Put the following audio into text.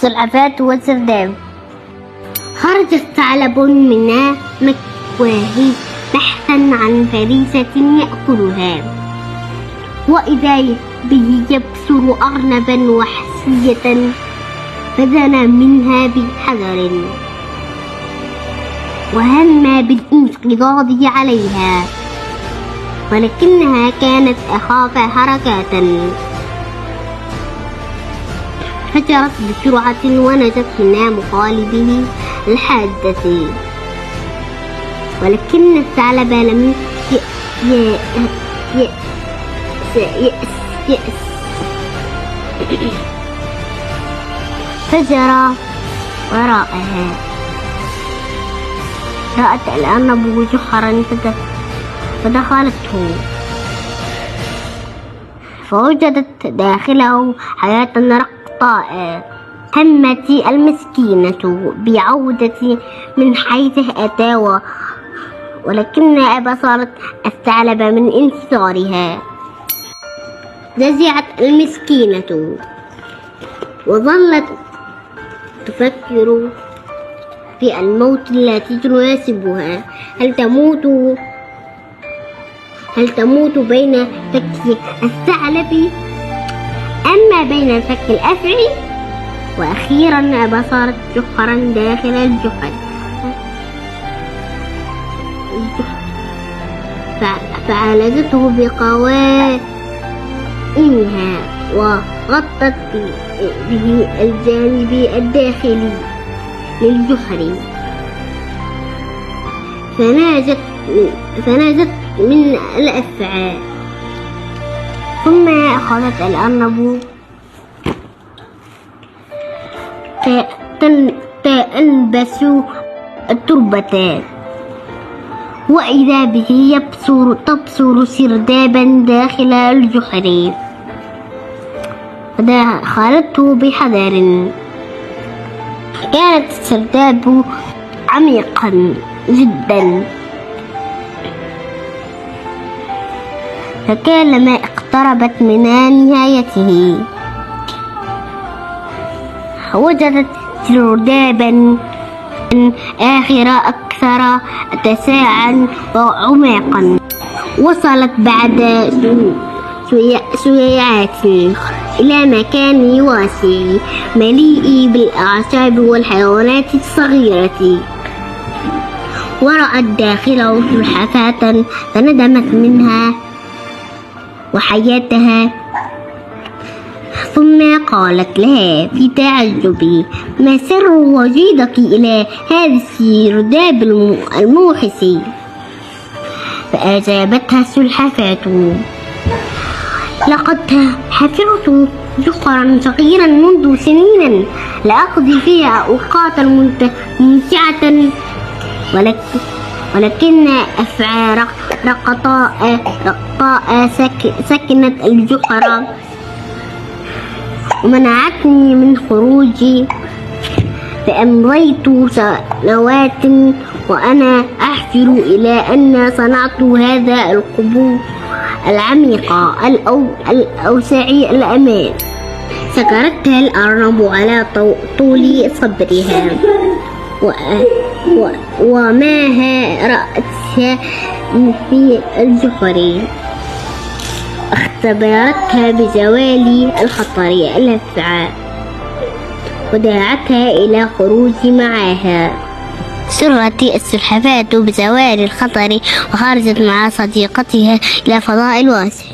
السلحفاة والسرداب. خرج الثعلب من مكواه بحثا عن فريسة يأكلها، وإذا به يبصر أرنبا وحشية فدنا منها بحذر، وهم بالانقضاض عليها، ولكنها كانت أخاف حركات، فجرت بسرعة ونجت من مقالبه الحادة. ولكن الثعلب لم يأس فجرى وراءها. رأت الأرنب جحرا فدخلته، فوجدت داخله حياة رقطاء. همت المسكينة بعودة من حيث أتى، ولكنها أبصرت الثعلب من انتظارها. جزعت المسكينة وظلت تفكر في الموت التي تناسبها. هل تموت بين فك الثعلب أما بين الفك الأفعي؟ وأخيرا أبصرت جحرا داخل الجحر، فعالجته بقوائمها وغطت به الجانب الداخلي للجحر، فنجت من الأفعى. ثم أخذت الأرنب تلبس التربة، وإذا به تبصر سردابا داخل الجحر، فدخلته بحذر. كانت السرداب عميقا جدا، فكلما اقتربت من نهايته وجدت سردابا آخر أكثر اتساعا وعميقا. وصلت بعد سويعات إلى مكان واسع مليء بالأعشاب والحيوانات الصغيرة، ورأت داخله سلحفاة فندمت منها وحياتها. ثم قالت لها في تعجب: ما سر وجودك إلى هذا السرداب الموحش؟ فأجابتها السلحفاة: لقد حفرت جحرا صغيرا منذ سنين لأقضي فيها أوقاتا ممتعة، ولكن أفعى رقطاء سكنت الجحر ومنعتني من خروجي، فأمضيت سنوات وأنا أحفر إلى أن صنعت هذا القبو العميق الأوسع الأمان. سكرتها الأرنب على طول صبرها وماها رأتها في الجحر. اختبرتها بزوال الخطر الأفعى ودعتها إلى خروج معها. سرت السلحفاة بزوال الخطر وخرجت مع صديقتها إلى فضاء الواسع.